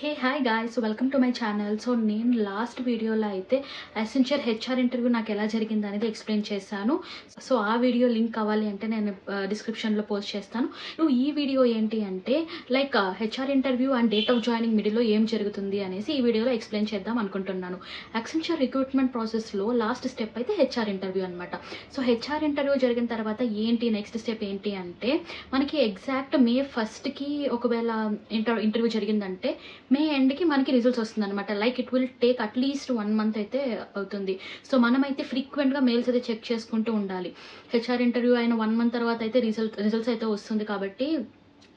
Hey hi guys, welcome to my channel. So నేను last వీడియోలో అయితే అసెంచర్ హెచ్ఆర్ ఇంటర్వ్యూ నాకు ఎలా జరిగింది అనేది ఎక్స్ప్లెయిన్ చేశాను. సో ఆ వీడియో లింక్ కావాలి అంటే నేను డిస్క్రిప్షన్లో పోస్ట్ చేస్తాను. ఈ వీడియో ఏంటి అంటే like HR interview and date of joining మిడిల్లో ఏం జరుగుతుంది అనేసి ఈ వీడియోలో ఎక్స్ప్లెయిన్ చేద్దాం అనుకుంటున్నాను. అసెంచర్ రిక్రూట్మెంట్ ప్రాసెస్లో లాస్ట్ స్టెప్ అయితే హెచ్ఆర్ ఇంటర్వ్యూ అనమాట. సో హెచ్ఆర్ ఇంటర్వ్యూ జరిగిన తర్వాత ఏంటి నెక్స్ట్ స్టెప్ ఏంటి అంటే మనకి ఎగ్జాక్ట్ మే 1కి ఒకవేళ ఇంటర్వ్యూ జరిగిందంటే మే ఎండ్కి మనకి రిజల్ట్స్ వస్తుంది అనమాట. Like it will take at least 1 month అయితే అవుతుంది. సో మనమైతే ఫ్రీక్వెంట్గా మెయిల్స్ అయితే చెక్ చేసుకుంటూ ఉండాలి. హెచ్ఆర్ ఇంటర్వ్యూ అయిన 1 మంత్ తర్వాత అయితే రిజల్ట్స్ అయితే వస్తుంది కాబట్టి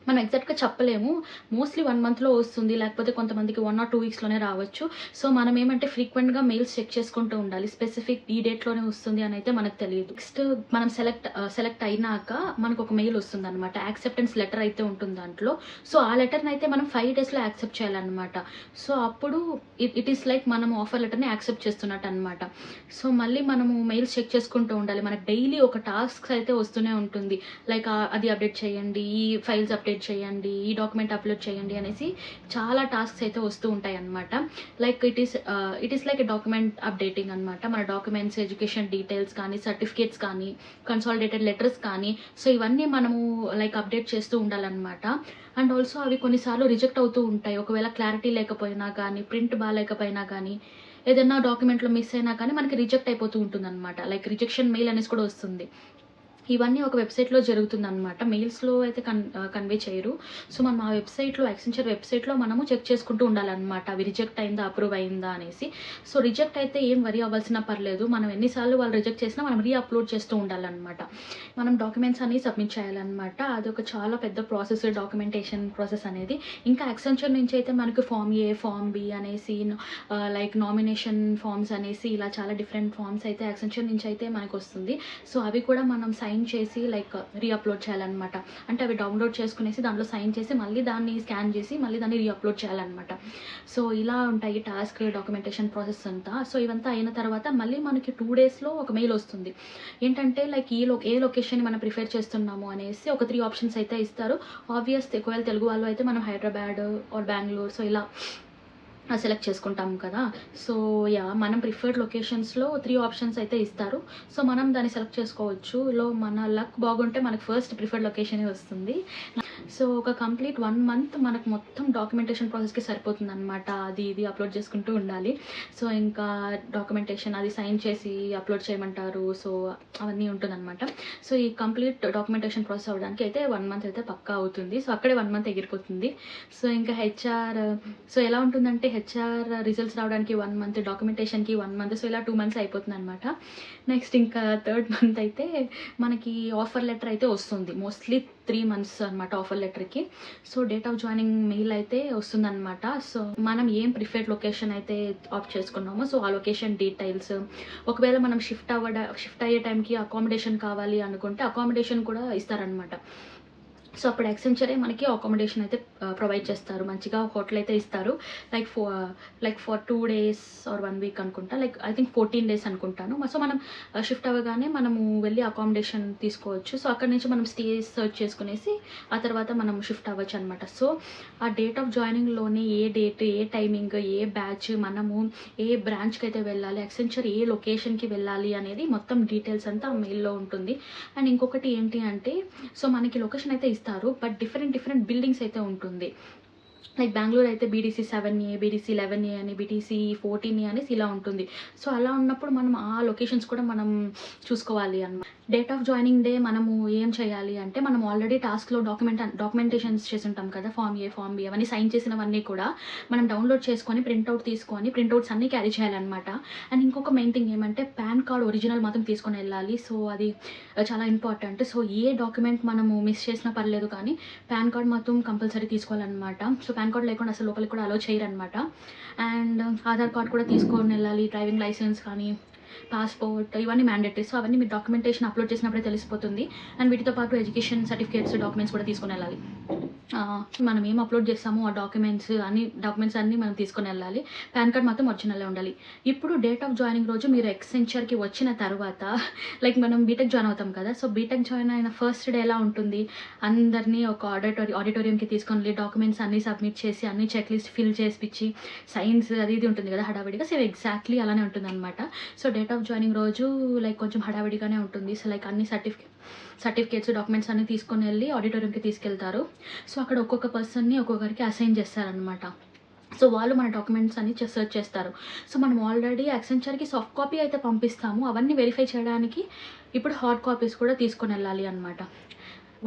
మనం ఎగ్జాక్ట్గా చెప్పలేము. మోస్ట్లీ 1 మంత్లో వస్తుంది, లేకపోతే కొంతమందికి 1 or 2 వీక్స్లోనే రావచ్చు. సో మనం ఏమంటే ఫ్రీక్వెంట్గా మెయిల్స్ చెక్ చేసుకుంటూ ఉండాలి. స్పెసిఫిక్ ఈ డేట్లోనే వస్తుంది అని అయితే మనకు తెలియదు. నెక్స్ట్ మనం సెలెక్ట్ అయినాక మనకు ఒక మెయిల్ వస్తుంది అనమాట. యాక్సెప్టెన్స్ లెటర్ అయితే ఉంటుంది దాంట్లో. సో ఆ లెటర్ని అయితే మనం 5 డేస్లో యాక్సెప్ట్ చేయాలన్నమాట. సో అప్పుడు ఇట్ ఈస్ లైక్ మనం ఆఫర్ లెటర్ని యాక్సెప్ట్ చేస్తున్నట్టు అనమాట. సో మళ్ళీ మనము మెయిల్స్ చెక్ చేసుకుంటూ ఉండాలి. మనకు డైలీ ఒక టాస్క్ అయితే వస్తూనే ఉంటుంది. లైక్ అది అప్డేట్ చేయండి, ఈ ఫైల్స్ అప్డేట్ చేయండి, ఈ డాక్యుమెంట్ అప్లోడ్ చేయండి అనేసి చాలా టాస్క్స్ అయితే వస్తూ ఉంటాయి అనమాట. Like it is like document updating అనమాట. మన డాక్యుమెంట్స్, ఎడ్యుకేషన్ డీటెయిల్స్ కానీ, సర్టిఫికేట్స్ కానీ, కన్సాలిడేటెడ్ లెటర్స్ కానీ, సో ఇవన్నీ మనము లైక్ అప్డేట్ చేస్తూ ఉండాలన్నమాట. అండ్ ఆల్సో అవి కొన్నిసార్లు రిజెక్ట్ అవుతూ ఉంటాయి. ఒకవేళ క్లారిటీ లేకపోయినా కానీ, ప్రింట్ బాగాలేకపోయినా కానీ, ఏదైనా డాక్యుమెంట్లో మిస్ అయినా కానీ మనకి రిజెక్ట్ అయిపోతూ ఉంటుంది అనమాట. లైక్ రిజెక్షన్ మెయిల్ అనేసి కూడా వస్తుంది. ఇవన్నీ ఒక వెబ్సైట్లో జరుగుతుందన్నమాట. మెయిల్స్లో అయితే కన్వే చేయరు. సో మనం ఆ వెబ్సైట్లో, యాక్సెంచర్ వెబ్సైట్లో మనము చెక్ చేసుకుంటూ ఉండాలన్నమాట. అవి రిజెక్ట్ అయిందా, అప్రూవ్ అయిందా అనేసి. సో రిజెక్ట్ అయితే ఏం వరీ అవ్వాల్సిన పర్లేదు. మనం ఎన్నిసార్లు వాళ్ళు రిజెక్ట్ చేసినా మనం అప్లోడ్ చేస్తూ ఉండాలన్నమాట. మనం డాక్యుమెంట్స్ అన్ని సబ్మిట్ చేయాలన్నమాట. అది ఒక చాలా పెద్ద ప్రాసెస్, డాక్యుమెంటేషన్ ప్రాసెస్ అనేది. ఇంకా యాక్సెంచర్ నుంచి అయితే మనకు ఫామ్ ఏ, ఫామ్ బి అనేసి, లైక్ నామినేషన్ ఫామ్స్ అనేసి ఇలా చాలా డిఫరెంట్ ఫామ్స్ అయితే యాక్సెంచర్ నుంచి అయితే మనకు వస్తుంది. సో అవి కూడా మనం సైన్ చేసి లైక్ అప్లోడ్ చేయాలన్నమాట. అంటే అవి డౌన్లోడ్ చేసుకునేసి దాంట్లో సైన్ చేసి మళ్ళీ దాన్ని స్కాన్ చేసి మళ్ళీ దాన్ని అప్లోడ్ చేయాలన్నమాట. సో ఇలా ఉంటాయి టాస్క్, డాక్యుమెంటేషన్ ప్రాసెస్ అంతా. సో ఇవంతా అయిన తర్వాత మళ్ళీ మనకి 2 డేస్లో ఒక మెయిల్ వస్తుంది. ఏంటంటే లైక్ ఏ లొకేషన్ మనం ప్రిఫర్ చేస్తున్నాము అనేసి ఒక 3 ఆప్షన్స్ అయితే ఇస్తారు. ఆబ్వియస్ ఒకవేళ తెలుగు వాళ్ళు అయితే మనం హైదరాబాద్ ఆర్ బెంగళూరు సో ఇలా సెలెక్ట్ చేసుకుంటాము కదా. సో మనం ప్రిఫర్డ్ లొకేషన్స్లో 3 ఆప్షన్స్ అయితే ఇస్తారు. సో మనం దాన్ని సెలెక్ట్ చేసుకోవచ్చు. మన లక్ బాగుంటే మనకు ఫస్ట్ ప్రిఫర్డ్ లొకేషనే వస్తుంది. సో ఒక కంప్లీట్ 1 మంత్ మనకు మొత్తం డాక్యుమెంటేషన్ ప్రాసెస్కి సరిపోతుంది అనమాట. అది ఇది అప్లోడ్ చేసుకుంటూ ఉండాలి. సో ఇంకా డాక్యుమెంటేషన్ అది సైన్ చేసి అప్లోడ్ చేయమంటారు. సో అవన్నీ ఉంటుందన్నమాట. సో ఈ కంప్లీట్ డాక్యుమెంటేషన్ ప్రాసెస్ అవ్వడానికి అయితే 1 మంత్ అయితే పక్కా అవుతుంది. సో అక్కడే 1 మంత్ ఎగిరిపోతుంది. సో ఇంకా హెచ్ఆర్ సో ఎలా ఉంటుందంటే హెచ్ఆర్ రిజల్ట్స్ రావడానికి 1 మంత్, డాక్యుమెంటేషన్కి 1 మంత్, సో ఇలా 2 మంత్స్ అయిపోతుంది అనమాట. నెక్స్ట్ ఇంకా 3rd మంత్ అయితే మనకి ఆఫర్ లెటర్ అయితే వస్తుంది. మోస్ట్లీ 3 months అనమాట ఆఫర్ లెటర్కి. So date of joining mail అయితే వస్తుందన్నమాట. సో మనం ఏం ప్రిఫర్డ్ లొకేషన్ అయితే ఆప్ట్ చేసుకున్నామో సో ఆ లొకేషన్ డీటెయిల్స్, ఒకవేళ మనం షిఫ్ట్ అయ్యే టైంకి అకామిడేషన్ కావాలి అనుకుంటే అకామిడేషన్ కూడా ఇస్తారనమాట. సో అప్పుడు యాక్సెంచరే మనకి అకామిడేషన్ అయితే ప్రొవైడ్ చేస్తారు. మంచిగా హోటల్ అయితే ఇస్తారు. Like for 2 days or 1 week అనుకుంటా. లైక్ ఐ థింక్ 14 days అనుకుంటాను. సో మనం షిఫ్ట్ అవ్వగానే మనము వెళ్ళి అకామిడేషన్ తీసుకోవచ్చు. సో అక్కడ నుంచి మనం స్టే సర్చ్ చేసుకునేసి ఆ తర్వాత మనం షిఫ్ట్ అవ్వచ్చు అనమాట. సో ఆ డేట్ ఆఫ్ జాయినింగ్లోనే ఏ డేట్, ఏ టైమింగ్, ఏ బ్యాచ్, మనము ఏ బ్రాంచ్కి అయితే వెళ్ళాలి, యాక్సెంచర్ ఏ లొకేషన్కి వెళ్ళాలి అనేది మొత్తం డీటెయిల్స్ అంతా మెయిల్లో ఉంటుంది. అండ్ ఇంకొకటి ఏంటి అంటే సో మనకి లొకేషన్ అయితే ఇస్తారు, బట్ డిఫరెంట్ బిల్డింగ్స్ అయితే ఉంటుంది. లైక్ బెంగళూరు అయితే BDC 7A, BDC 11A అని, BDC 14A అనేసి ఇలా ఉంటుంది. సో అలా ఉన్నప్పుడు మనం ఆ లొకేషన్స్ కూడా మనం చూసుకోవాలి అన్నమాట. డేట్ ఆఫ్ జాయినింగ్ డే మనము ఏం చేయాలి అంటే మనం ఆల్రెడీ టాస్క్లో డాక్యుమెంటేషన్స్ చేసి ఉంటాం కదా, ఫామ్ ఏ, ఫామ్ బి అవన్నీ సైన్ చేసినవన్నీ కూడా మనం డౌన్లోడ్ చేసుకొని ప్రింట్అవుట్స్ అన్నీ క్యారీ చేయాలన్నమాట. అండ్ ఇంకొక మెయిన్ థింగ్ ఏమంటే పాన్ కార్డ్ ఒరిజినల్ మాత్రం తీసుకొని వెళ్ళాలి. సో అది చాలా ఇంపార్టెంట్. సో ఏ డాక్యుమెంట్ మనము మిస్ చేసినా పర్లేదు కానీ పాన్ కార్డ్ మాత్రం కంపల్సరీ తీసుకోవాలన్నమాట. సో పాన్ కార్డ్ లేకుండా అసలు లోపలికి కూడా అలో చేయరనమాట. అండ్ ఆధార్ కార్డ్ కూడా తీసుకొని వెళ్ళాలి, డ్రైవింగ్ లైసెన్స్ కానీ, పాస్పోర్ట్ ఇవన్నీ మ్యాండేటరీ. సో అవన్నీ మీరు డాక్యుమెంటేషన్ అప్లోడ్ చేసినప్పుడే తెలిసిపోతుంది. అండ్ వీటితో పాటు ఎడ్యుకేషన్ సర్టిఫికేట్స్, డాక్యుమెంట్స్ కూడా తీసుకొని వెళ్ళాలి. మనం ఏం అప్లోడ్ చేస్తామో ఆ డాక్యుమెంట్స్ అన్నీ మనం తీసుకొని వెళ్ళాలి. పాన్ కార్డ్ మాత్రం ఒరిజినలే ఉండాలి. ఇప్పుడు డేట్ ఆఫ్ జాయినింగ్ రోజు మీరు ఎక్సెంచర్కి వచ్చిన తర్వాత లైక్ మనం బీటెక్ జాయిన్ అవుతాం కదా. సో బీటెక్ జాయిన్ అయిన ఫస్ట్ డే ఎలా ఉంటుంది, అందరినీ ఒక ఆడిటోరియంకి తీసుకొని వెళ్ళి డాక్యుమెంట్స్ అన్నీ సబ్మిట్ చేసి అన్ని చెక్ లిస్ట్ ఫిల్ చేసి సైన్స్ అది ఇది ఉంటుంది కదా హడావిడిగా. సో ఎగ్జాక్ట్లీ అలానే ఉంటుంది అనమాట. సో డేట్ ఆఫ్ జాయినింగ్ రోజు లైక్ కొంచెం హడావిడిగానే ఉంటుంది. సో లైక్ అన్ని సర్టిఫికేట్స్, డాక్యుమెంట్స్ అన్నీ తీసుకొని వెళ్ళి ఆడిటోరియంకి తీసుకెళ్తారు. సో అక్కడ ఒక్కొక్క పర్సన్ని ఒక్కొక్కరికి అసైన్ చేస్తారనమాట. సో వాళ్ళు మన డాక్యుమెంట్స్ అన్ని సెర్చ్ చేస్తారు. సో మనం ఆల్రెడీ యాక్సెంచర్కి సాఫ్ట్ కాపీ అయితే పంపిస్తాము. అవన్నీ వెరిఫై చేయడానికి ఇప్పుడు హార్డ్ కాపీస్ కూడా తీసుకొని వెళ్ళాలి అనమాట.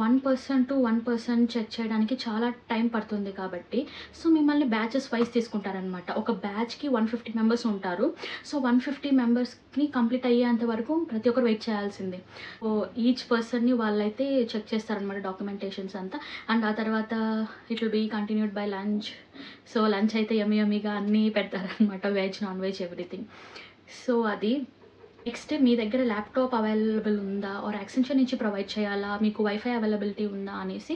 1% to 1% చెక్ చేయడానికి చాలా టైం పడుతుంది కాబట్టి సో మిమ్మల్ని బ్యాచెస్ వైజ్ తీసుకుంటారనమాట. ఒక బ్యాచ్కి 150 మెంబర్స్ ఉంటారు. సో 150 మెంబర్స్ని కంప్లీట్ అయ్యేంత వరకు ప్రతి ఒక్కరు వెయిట్ చేయాల్సిందే. సో ఈచ్ పర్సన్ని వాళ్ళైతే చెక్ చేస్తారనమాట డాక్యుమెంటేషన్స్ అంతా. అండ్ ఆ తర్వాత it will be continued by lunch. So lunch అయితే యమ్మీగా అన్నీ పెడతారనమాట, veg, non veg, everything. So అది నెక్స్ట్ మీ దగ్గర ల్యాప్టాప్ అవైలబుల్ ఉందా ఆర్ యాక్సెంచర్ నుంచి ప్రొవైడ్ చేయాలా, మీకు వైఫై అవైలబిలిటీ ఉందా అనేసి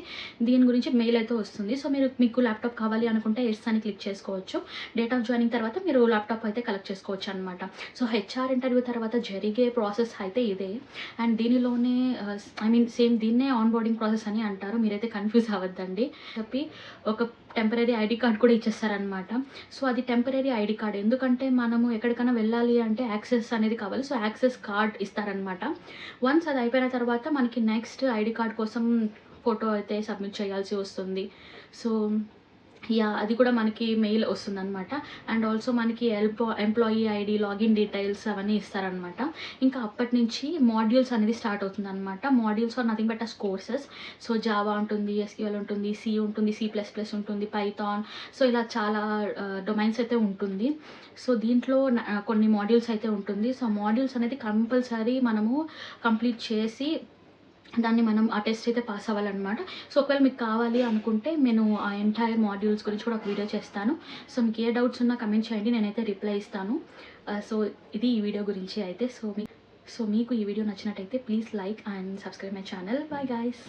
దీని గురించి మెయిల్ అయితే వస్తుంది. సో మీకు ల్యాప్టాప్ కావాలి అనుకుంటే ఎస్ అని క్లిక్ చేసుకోవచ్చు. డేట్ ఆఫ్ జాయినింగ్ తర్వాత మీరు ల్యాప్టాప్ అయితే కలెక్ట్ చేసుకోవచ్చు అనమాట. సో హెచ్ఆర్ ఇంటర్వ్యూ తర్వాత జరిగే ప్రాసెస్ అయితే ఇదే. అండ్ దీనిలోనే సేమ్ దీన్నే ఆన్ బోర్డింగ్ ప్రాసెస్ అని అంటారు. మీరైతే కన్ఫ్యూజ్ అవ్వద్దండి. చెప్పి ఒక టెంపరీ ఐడి కార్డ్ కూడా ఇచ్చేస్తారనమాట. సో అది టెంపరీ ఐడి కార్డ్, ఎందుకంటే మనము ఎక్కడికైనా వెళ్ళాలి అంటే యాక్సెస్ అనేది కావాలి. సో యాక్సెస్ కార్డ్ ఇస్తారనమాట. వన్స్ అది అయిపోయిన తర్వాత మనకి నెక్స్ట్ ఐడి కార్డ్ కోసం ఫోటో అయితే సబ్మిట్ చేయాల్సి వస్తుంది. సో అది కూడా మనకి మెయిల్ వస్తుందన్నమాట. అండ్ ఆల్సో మనకి ఎంప్లాయీ ఐడి, లాగిన్ డీటెయిల్స్ అవన్నీ ఇస్తారనమాట. ఇంకా అప్పటి నుంచి మాడ్యూల్స్ అనేది స్టార్ట్ అవుతుందన్నమాట. Modules are nothing but us courses. So Java ఉంటుంది, ఎస్క్యూఎల్ ఉంటుంది, సి ఉంటుంది, C++ ఉంటుంది, పైథాన్. సో ఇలా చాలా డొమైన్స్ అయితే ఉంటుంది. సో దీంట్లో కొన్ని మాడ్యూల్స్ అయితే ఉంటుంది. సో మాడ్యూల్స్ అనేది కంపల్సరీ మనము కంప్లీట్ చేసి దాన్ని మనం ఆ టెస్ట్ అయితే పాస్ అవ్వాలన్నమాట. సో ఒకవేళ మీకు కావాలి అనుకుంటే నేను ఆ ఎంటైర్ మాడ్యూల్స్ గురించి కూడా ఒక వీడియో చేస్తాను. సో మీకు ఏ డౌట్స్ ఉన్నా కమెంట్ చేయండి, నేనైతే రిప్లై ఇస్తాను. సో ఇది ఈ వీడియో గురించి అయితే. సో మీకు ఈ వీడియో నచ్చినట్టయితే please like and subscribe my channel. Bye guys.